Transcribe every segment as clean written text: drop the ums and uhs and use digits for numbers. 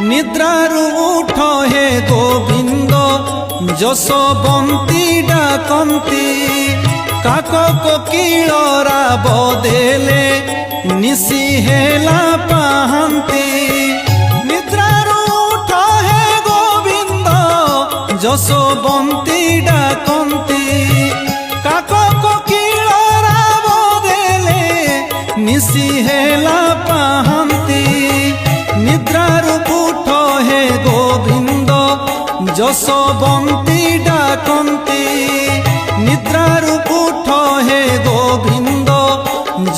निद्रारु उठ हे गोविंद जशोबंती डाकंती काक कोकिल राब देले निशी हेला पाहंती निद्रारु उठ हे गोविंद जशोबंती डाकंती काक कोकिल राब देले निशी हेला पाहंती निद्रारु उठ हे गोविंद जशोबंती डाकंती निद्रारु उठ हे गोविंद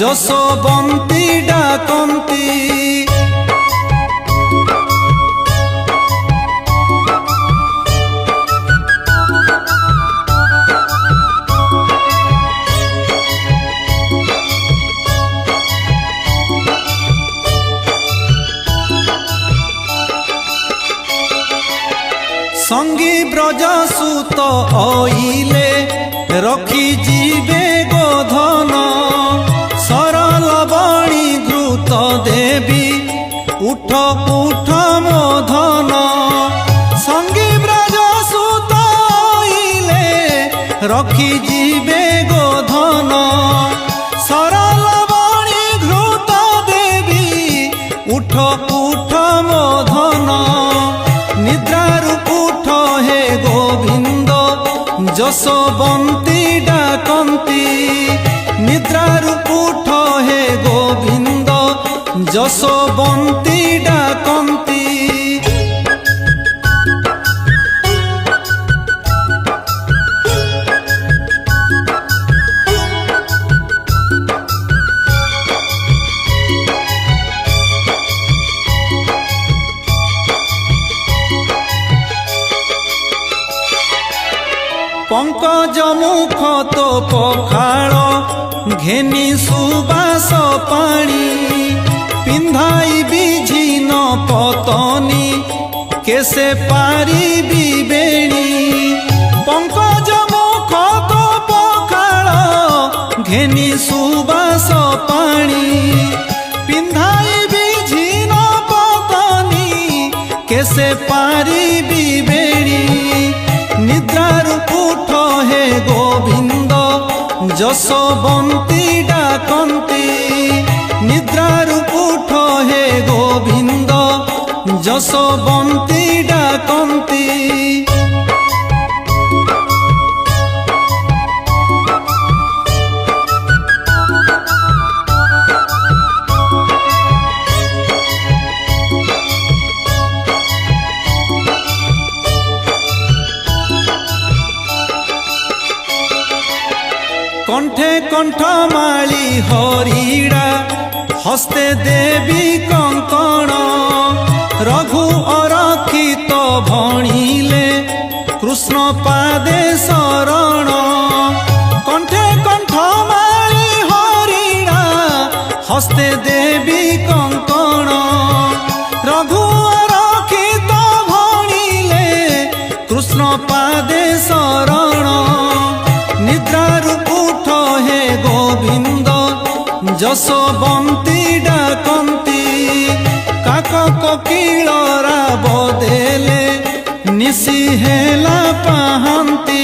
जशोबंती डाकंती संगी ब्रज सुत आइले रखी जीवे गोधन सरल बणी घृत देवी उठ उठ मोधन संगी ब्रज सुत आइले रखी जीवे गोधन सरल बणी घृत देवी उठ उठ मोधन निद्रारु उठ हे गोविंद जशोबंती डाकंती निद्रारु उठ हे गोविंद जशोबंती डाकंती पंकज मुख तो पखाड़ घेनी सुबास पाणी पिंधाई बिझीन पतनी केसे पारी बेणी पंकज मुख तो पखाड़ घेनी सुबास पाणी पिंधाई बिझीन पतनी केसे पारी बेणी निद्रारु उठ हे गोविंद जशोबंती डाकंती निद्रारु उठ हे गोविंद जशोबंती डाकंती कंठे कंठमाली हरिड़ा हस्ते देवी कंकण रघु अरखित भणिले कृष्ण पादे शरण कंठे कंठमाली हरिड़ा हस्ते देवी कंकण रघु अरखित भणिले कृष्ण पादे शरण निद्रारु उठ हे गोविंद जशोबंती डाकंती काक कोकिल राब देले निशी हेला पाहंती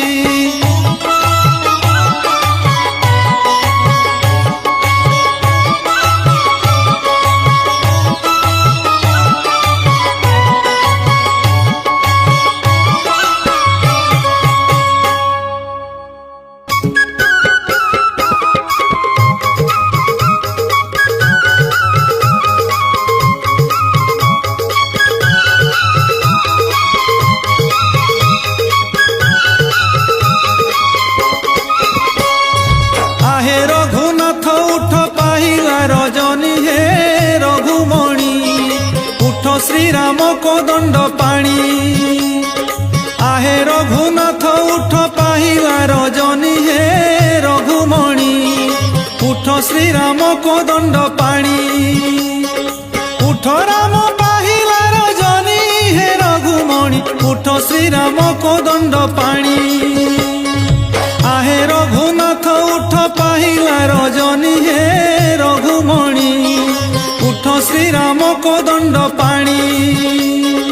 श्री राम को दंड पाणी आहे रघुनाथ उठ पाहिला रजनी हे रघुमणि उठ श्री राम को दंड पाणी उठ राम पाहिला रजनी हे रघुमणि उठ श्री राम को दंड पाणी आहे रघुनाथ उठ पाहिला रजनी हे रघुमणि उठ श्री राम को दंड पाणी।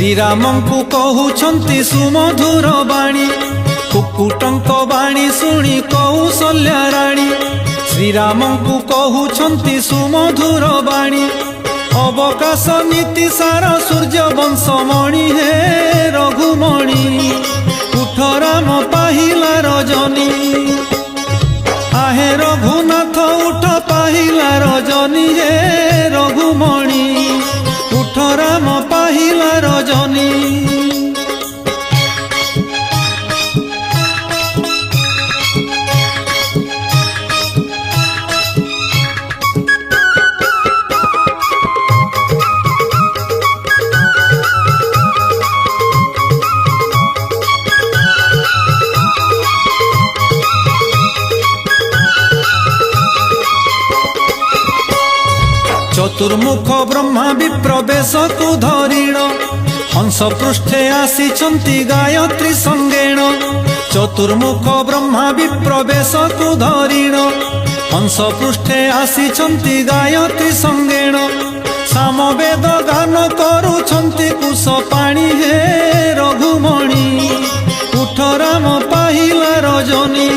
ଶ୍ରୀରାମଙ୍କୁ କହୁଛନ୍ତି ସୁମଧୁର ବାଣୀ, କୁକୁଟଙ୍କ ବାଣୀ ଶୁଣି କୌଶଲ୍ୟା ରାଣୀ। ଶ୍ରୀରାମଙ୍କୁ କହୁଛନ୍ତି ସୁମଧୁର ବାଣୀ, ଅବକାଶ ନୀତି ସାର ସୂର୍ଯ୍ୟ ବଂଶମଣି ହେ ରଘୁମଣି। ଉଠ ରାମ ପାହିଲା ରଜନୀ, आहे रघुनाथ उठ पाहिला रजनी हे रघुमणि। उठ राम पाहिला रजनी। चतुर्मुख ब्रह्मा विप्रवेश को धरिण, हंस पृष्ठे आसीचंती गायत्री संगेण। चतुर्मुख ब्रह्मा विप्रवेश को धरिण, हंस पृष्ठे आसीचंती गायत्री संगेण। सामवेद गान करुछंती कुश पाणी हे रघुमणि। उठ राम पाहिला रजनी,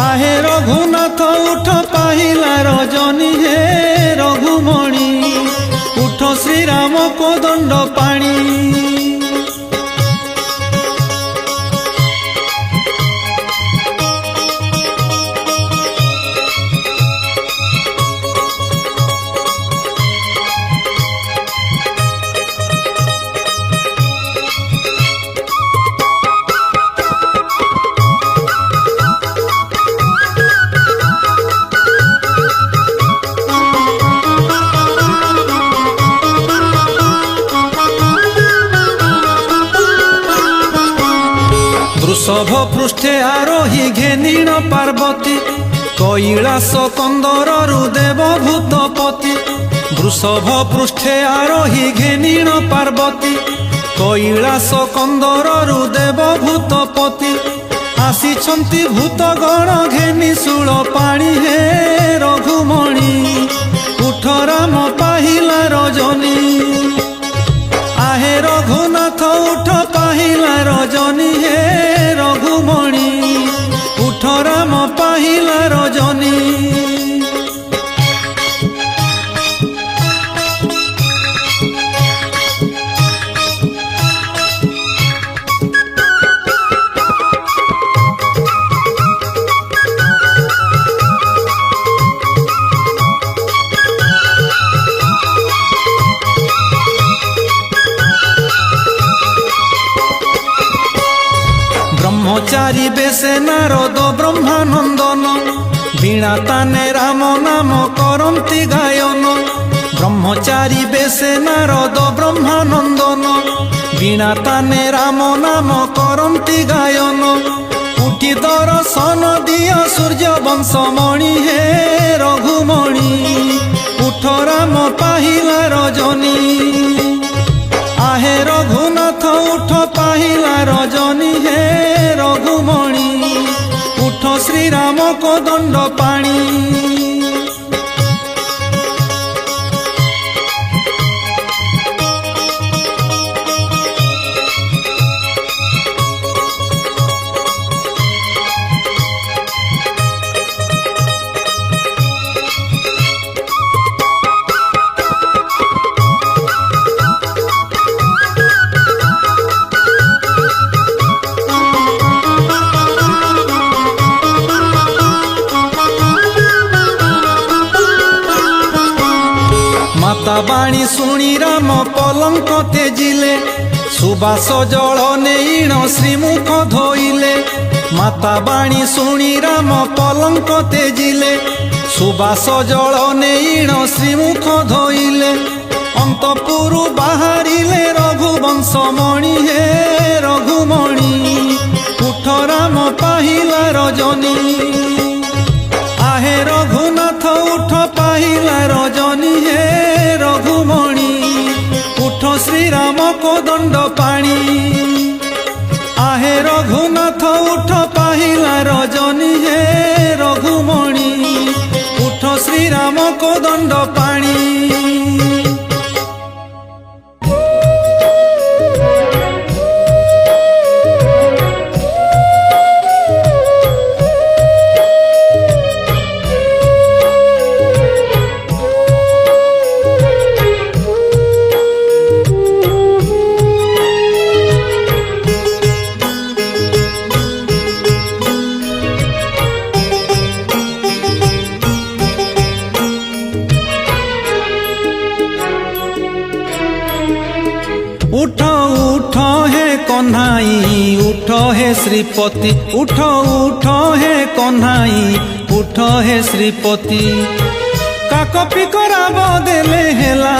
आहे रघुनाथ उठ पाहिला रजनी हे रघुमणि। उठ श्रीराम कोदंड पाणी। वृषभ पृष्ठे आरोही घेनिण पार्वती, कैलास कंदरु देवभूतपति। वृषभ पृष्ठे आरोही घेनिण पार्वती, कैलास कंदरु देवभूतपति। आसीछंती भूतगण घेनि शूल पाणी हे रघुमणि। उठ राम पाहिला रजनी, आहे रघुनाथ उठ पाहिला रजनी हे रघुमणि। उठ राम पाहिला रजनी। ब्रह्मचारी बेसे नारद ब्रह्मानंदन, वीणा ताने राम नाम करंती गायन। ब्रह्मचारी बेसे नारद ब्रह्मानंदन, वीणा ताने राम नाम करंती गायन। उठी दर्शन दिया सूर्य वंशमणि हे रघुमणि। उठ राम पाहिला रजनी, आहे रघुनाथ उठ पाहिला रजनी हे रघुमणि। उठ श्रीराम कोदंड पाणी। माता बाणी शुणी राम पलंक तेजिले, सुबास जल नेईण श्रीमुख धोइले। माता बाणी शुणी राम पलंक तेजिले, सुबास जल नेईण श्रीमुख धोइले। अंतपुरु बाहरिले रघुवंशमणि हे रघुमणि। उठ राम पाहिला रजनी, आहे रघुनाथ उठ पाहिला रजनी हे रघुमणि। उठ श्रीराम कोदंड पाणी, आहे रघुनाथ उठ पाहिला रजनी हे रघुमणि। उठ श्रीराम कोदंड पाणी। कन्हाई उठ हे श्रीपति उठ उठ हे कन्हाई उठ हे श्रीपति काक पिकरा बदेले हेला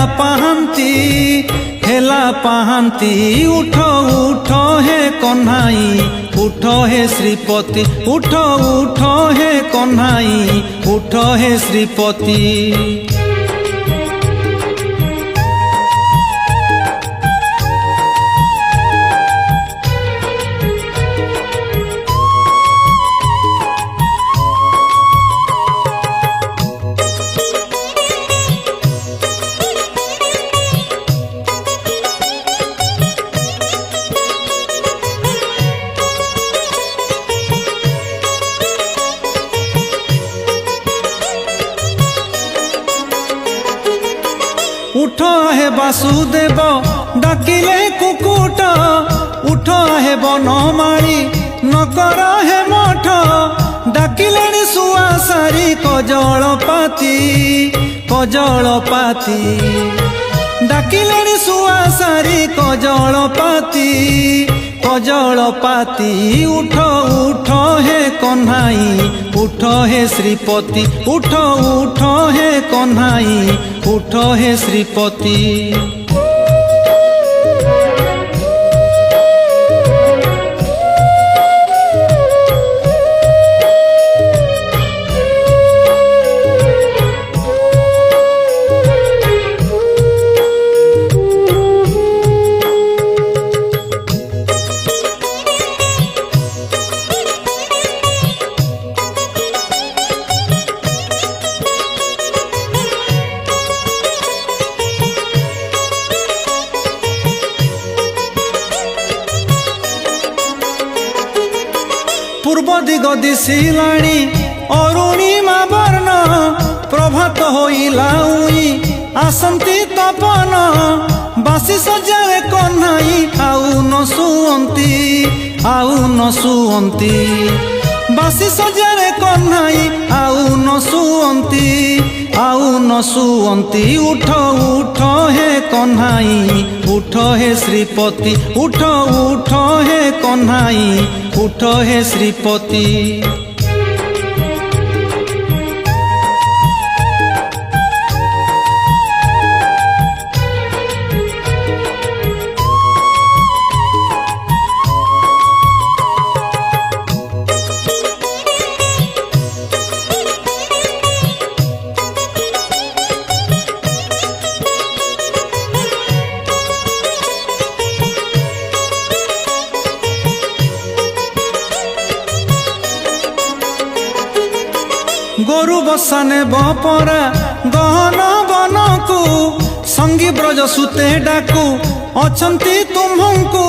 पाहांती उठ उठ हे कन्हाई उठ हे श्रीपति उठ उठ हे कन्हाई उठ हे श्रीपति उठ हे वासुदेव डाकिले कुकुट उठ हे बनमाली नकर हे मठ डाकिले सुआसारी कजलपाती डाकिले सुआसारी कजलपाती उठ उठ हे कन्हाई उठ हे श्रीपति उठ उठ हे कन्हाई उठ हे श्रीपति पूर्व दिग दिशिलाणी अरुणिमा वर्ण प्रभात होइला उई आसंती तपन बासी सजाए कन्हाई आउ न सुअंती बासी सजाए कन्हाई आउ न सुअंती उठ उठ हे कन्हाई उठ हे श्रीपति उठ उठ हे कन्हाई उठ हे श्रीपति गोरु बसाने बपरा गहन बन को संगी ब्रज सुते डाकू अछंती तुम्हंकु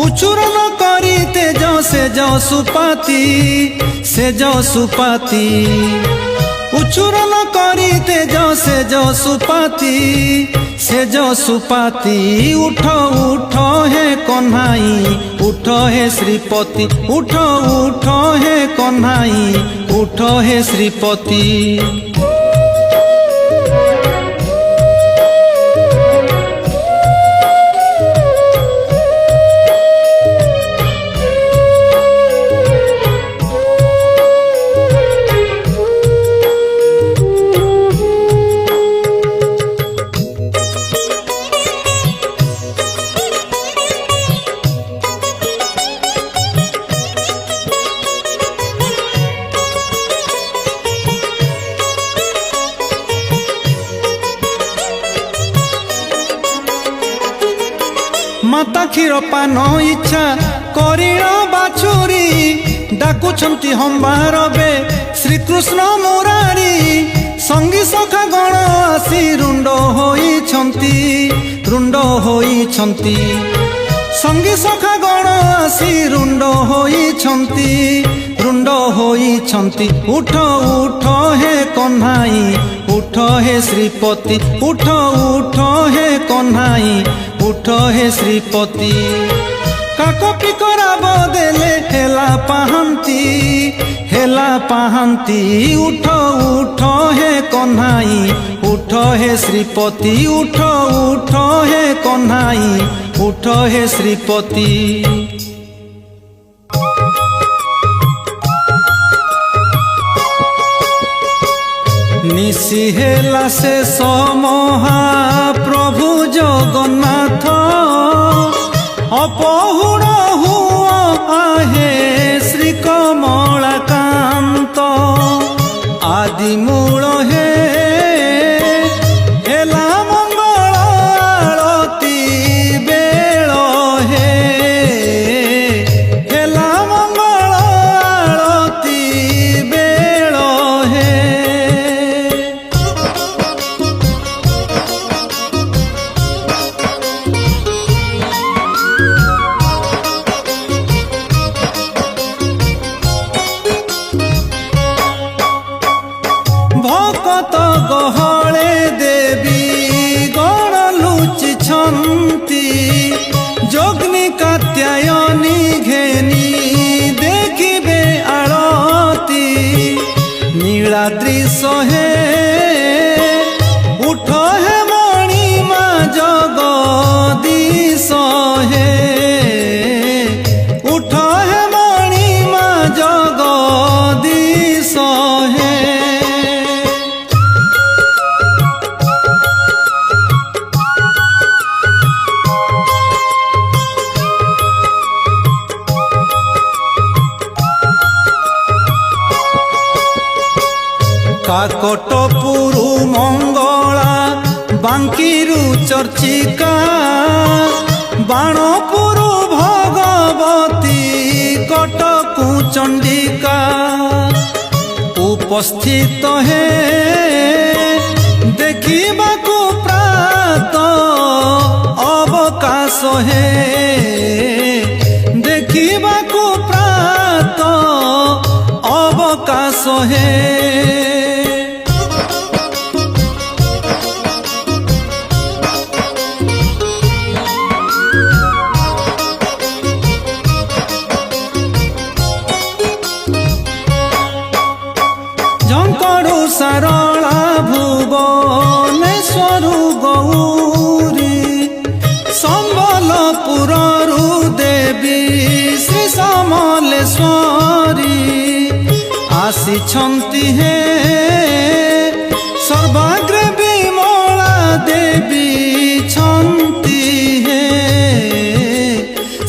उचुरन करी तेज सुपाती उचुरन करी तेज सुपाती उठ उठ हे कन्हाई उठ हे श्रीपति उठ उठ हे कन्हाई उठ हे श्रीपति माता क्षीर पान इच्छा करिण बाछुरी डाकुछंती हंबार बे श्रीकृष्ण मुरारी संगी सखा गण आसी रुंड होइछंती संगी सखा गण आसी रुंड होइछंती उठ उठ हे कन्हाई उठ हे श्रीपति उठ उठ हे कन्हाई उठ हे श्रीपति काक पिकरा बदेले हेला पाहांती उठ उठ हे कन्हाई उठ हे श्रीपति उठ उठ हे कन्हाई उठ हे श्रीपति। ऋषि हेला शेष महाप्रभु जगन्नाथ अपहुर हुआ आहे श्री कमलाकांत आदि मूल हे हेला मंगल आरती बेल हे हेला मंगल आरती बेल हे भकत गहले देवी गण लुचिछन्ति जोग्नि कात्यायनी घेनी देखिबे आरती नीलाद्रि सहे उठ हे मणिमा जगदीश हे उठ हे मणिमा जगदीश हे काकटपुरु मंगला बांकीरु चर्चिका बाणपुरु भगवती कटकु चंडिका उपस्थित हे देखिबाकु प्रात अवकाश हे देखिबाकु प्रात अवकाश हे सारला भुवनेश्वरु गौरी संबलपुरु देवी श्री समलेश्वरी आसिछन्ति हे सर्वाग्रे विमला देवी छन्ति हे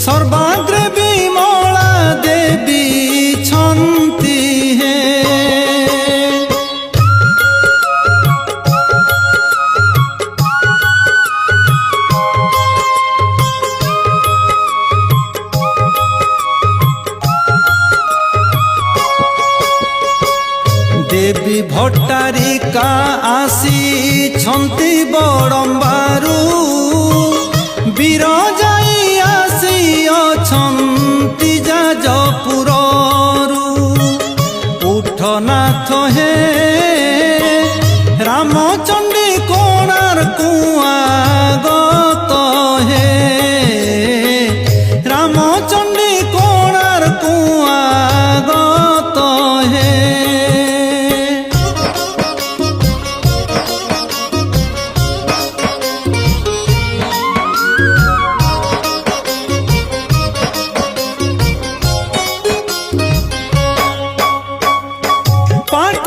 सर्वाग्रे विमला देवी छन्ति हे देवी भट्टारिका आसी छन्ति बड़म्बारु बिरजाई आसी अछन्ति जाजपुररु उठनाथ हे रामचंडी कोणार्कु आगत हे रामचंडी कोणार्कु आगत हे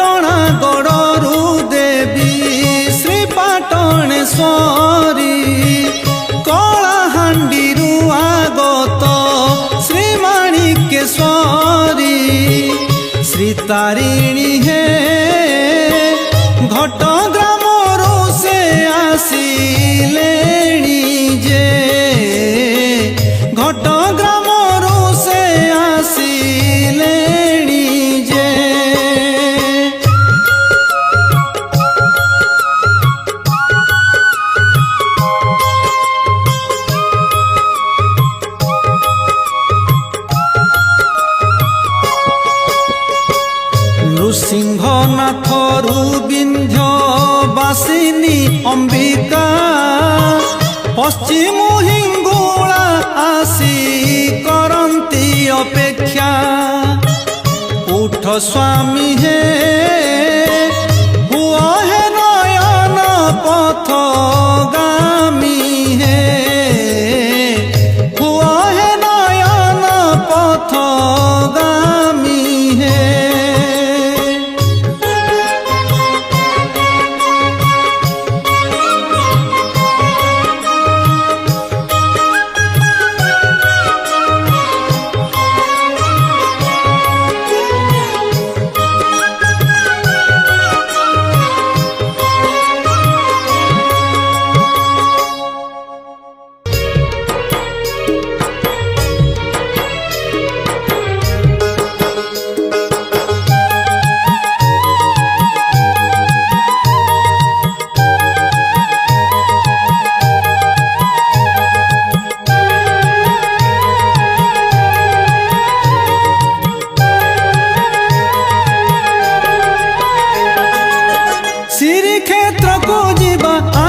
पाटणागड़रू देवी श्री पाटणेश्वरी कलाहांडीरू आगत श्री माणिकेश्वरी श्री तारिणी हे घटग्रामरू से आसिलेणी जे घटग्रामरू से आसिलेणी जे नृसिंहनाथरु विंध्यवासिनी अंबिका पश्चिम हिंगुला आसी करंती अपेक्षा उठ स्वामी हे हुआ हे नयन पथ गामी हे हुआ हे नयन पथ गामी हे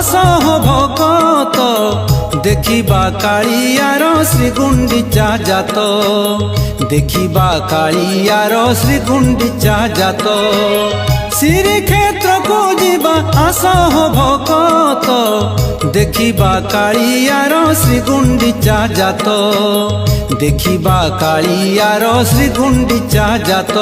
आस हो भगत देखिबा कालियार श्री गुंडीचा जात देखिबा कालियार श्री गुंडीचा जात श्रीक्षेत्र को जीवा आस हो भगत देखिबा कालियार श्री गुंडीचा जात देखिबा कालियार श्री गुंडीचा जात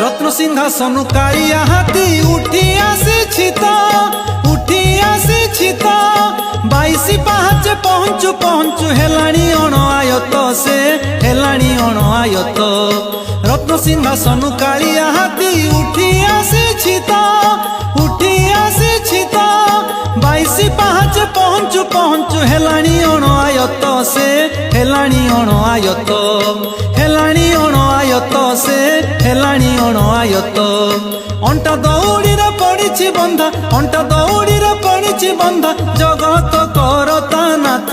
रत्न सिंहासन कालिया हाथी उठी आसी तो 22 पाहाच पहुँचु पहुँचु हेलाणी अण आयत से हेलाणी अण आयत रत्न सिंहासन कालिया हाथी उठी आसी तो 22 पाहाच पहुँचु पहुँचु हेलाणी अण आयत से हेलाणी अण आयत हेलाणी अण आयत से हेलाणी अण आयत अंटा दौड़ी पड़ी बंधा अंटा दौड़ी पड़ी बंधा जगत करता नाथ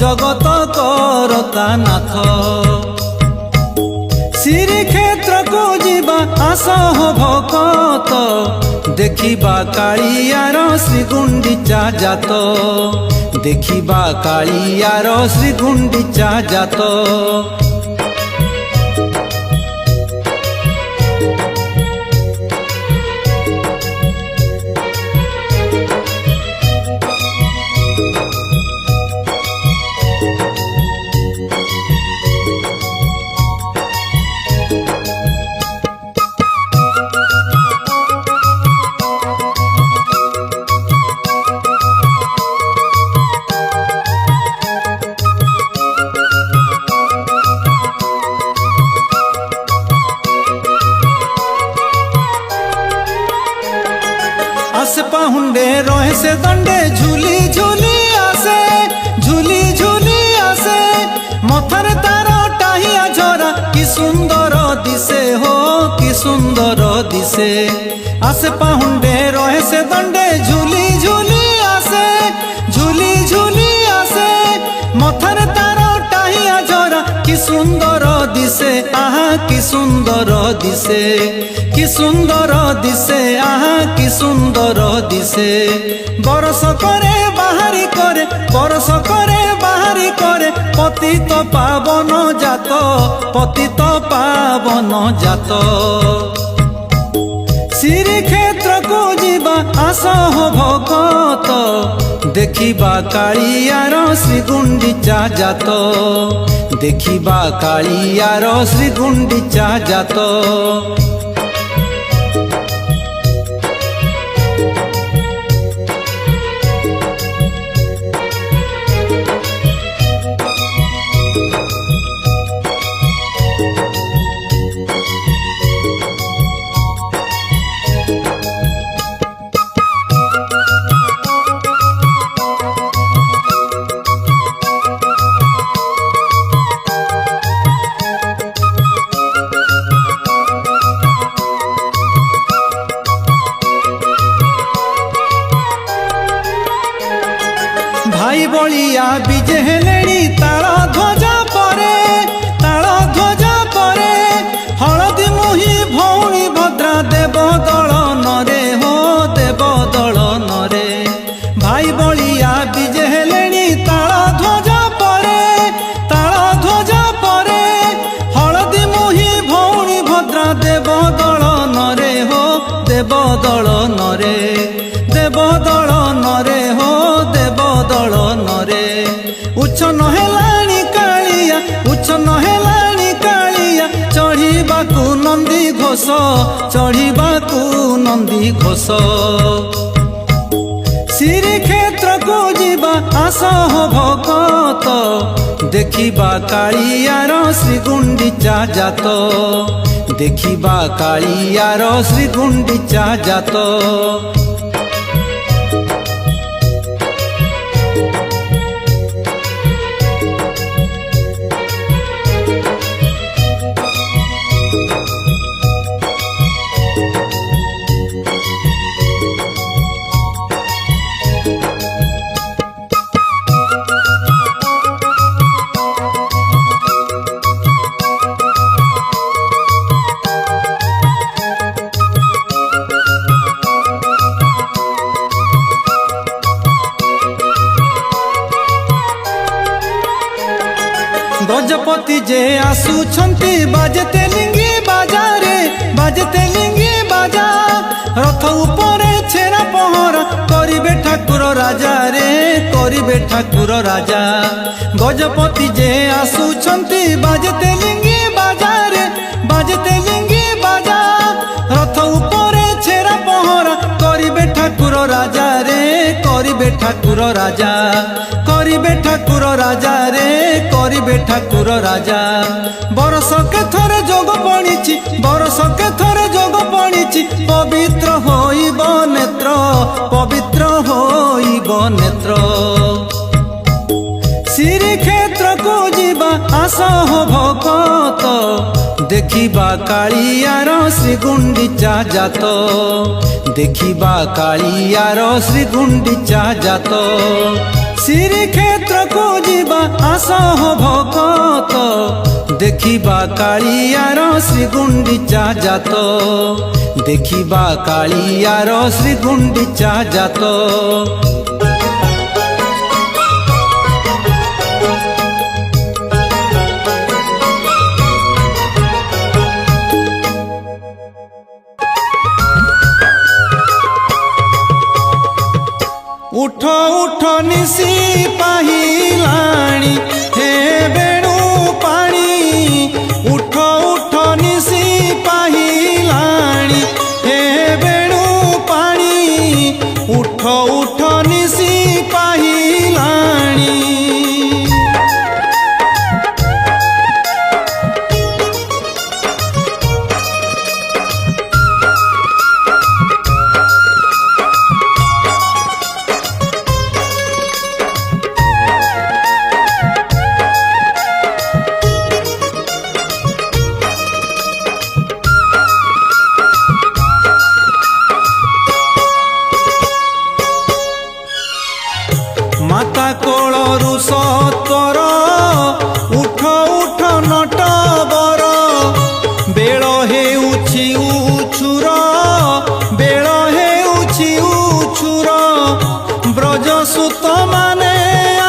जगत करता नाथ श्रीक्षेत्र को जीवा आस हो भगत देखिबा कालियार श्री गुंडीचा जात देखिबा कालियार श्री गुंडीचा जात आसे पाहुंडे रहे से दंडे झूली झूली आसे मथारे तार टाहिया झरा कि सुंदर दिसे हो कि सुंदर दिसे आसे पाहुंडे रहे से दंडे झूली झूली आसे मथारे तार टाहिया झरा कि सुंदर दिसे आहा कि सुंदर दिसे कि सुंदर दिसे आहा कि सुंदर दिसे बरस करे बाहरी करे पतित पावन जात श्रीक्षेत्र को जीवा आस हो भगत देखिबा कालियार श्री गुंडीचा जात देखिबा कालियार श्री गुंडीचा जात भाई बलिया विजे हेलेणी ताल ध्वजा परे हलदी मुही भौणी भद्रा देव दलन रे हो देव दलन रे भाई बलिया विजे हेलेणी ताल ध्वजा परे हलदी मुही भौणी भद्रा देव दलन रे हो देव दलन रे देव दलन रे हो देव दलन रे उच्च नहेलाणी कालिया चढ़ीबाकू नंदी घोष श्रीक्षेत्र को ଯିବା ଆସ ହୋ ଭକତ ଦେଖିବା କାଳିଆର ଶ୍ରୀଗୁଣ୍ଡିଚା ଜାତ ଦେଖିବା କାଳିଆର ଶ୍ରୀଗୁଣ୍ଡିଚା ଜାତ गजपति जे आसुछंती बाजते लिंगी बाजारे बाजते लिंगी बाजा रथ उपरे छेरा पहरा करिबे ठाकुर राजा रे करिबे ठाकुर राजा गजपति जे आसुछंती बाजते लिंगी बाजारे बाजते लिंगी बाजा रथ उपरे छेरा पहरा करिबे ठाकुर राजा रे करिबे ठाकुर राजा करिबे ठाकुर राजा रे करिबे ठाकुर राजा बरसके थरे जोग पड़िछि बरसके थरे जोग पड़िछि पवित्र होइब नेत्र पवित्र होइब नेत्र श्रीक्षेत्र को जीवा आस हो भकत देखिबा कालियार श्रीगुंडीचा जात देखिबा कालियार श्रीगुंडीचा जात श्रीक्षेत्र को जीवा आस हो भकत देखिबा कालियार श्रीगुंडीचा जात देखिबा कालियार श्रीगुंडीचा जात उठ उठ निसी पाहिलाणी हे बेणु पाणी उठ उठ निसी पाहिलाणी हे बेणु पाणी उठ उठ निसी पाहिलाणी माता कोलरु सत्वर उठ उठ नट बर बेल हेउछि उछुर बेल हेउछि उछुर ब्रजसुत माने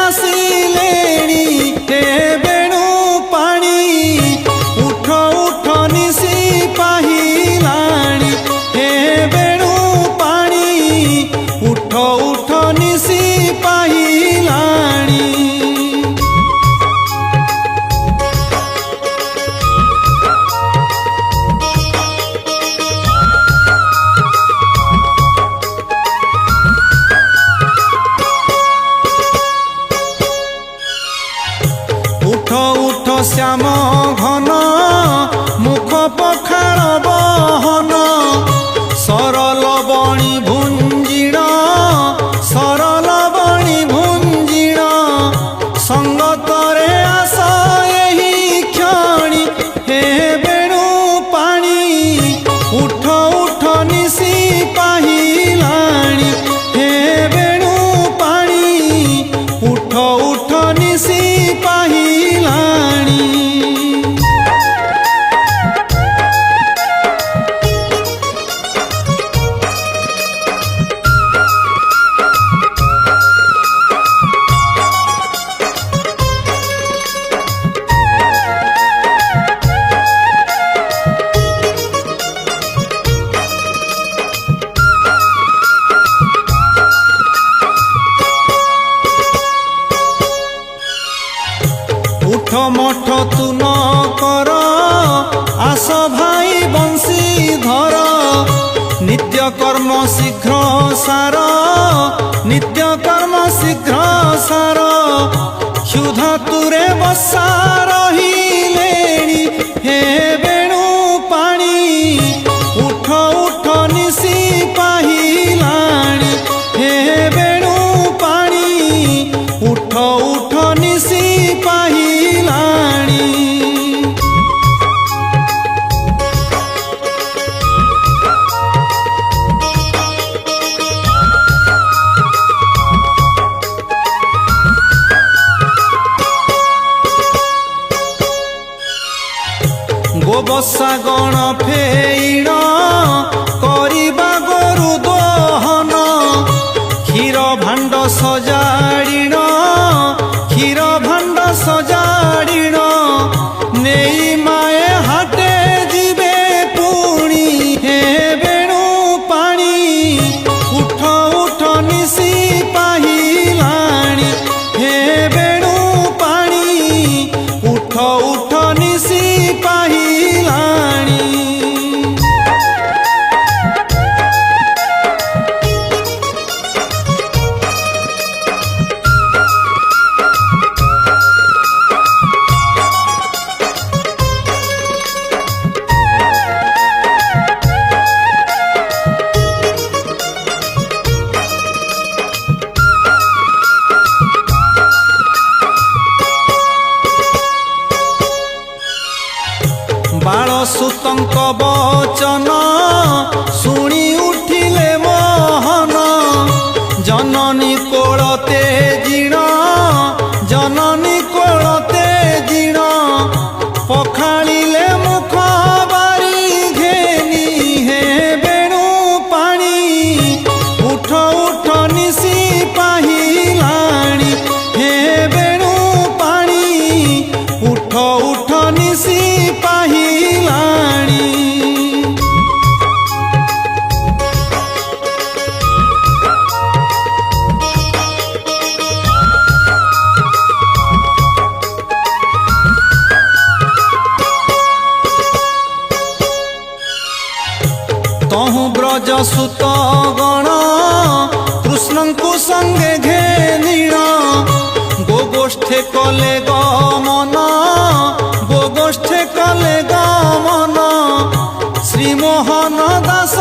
आसिलेणी हे बेणु पाणी उठ उठ निसी पाहिलाणी हे बेणु पाणी उठ उठ निसी पाहिलाणी उठ उठ श्याम घन मुख पखाल बहन सरल बणी भुंजिण सरल बणी भुंजिण संगतरे आस एही क्षणी हे बेणु पाणी उठ उठ निसी पाहिलाणी हे बेणु पाणी उठ उठ निसी पाहिलाणी उठ मठ तू न कर आस भाई बंशी धर नित्य कर्म शीघ्र सार नित्य कर्म शीघ्र सार क्षुध तुरे बसा रहिलेणी हे बेणु पाणी उठ उठ निशी पाहिलाणी हे बेणु पाणी उठ उठ निशी पाहिलाणी। गोबसा गण फेण करिबा गोरु दोहन क्षीर भाण्ड सजाड़िण क्षीर भाण्ड सजाड़िण नेई माए हाटे जिबे पुणी हे बेणु पाणी उठ उठ निशी पाहिलाणी हे बेणु पाणी उठ उठ निशी पाहिलाणी। बाळसुतंक बचन शुणी उठिले मोहन जननी कोलते जिण जननी कोलते जिण पखाळिले मुख बारी घेनी हे बेणु पाणी उठ उठ निशी पाहिलाणी हे बेणु पाणी उठ उठ निशी पाहिलाणी। तहु ब्रज सुत गण कृष्णଙ୍କୁ संगे घेनिण गोगोष्ठे कले गमन गोगोष्ठे कले गमन श्री मोहन दास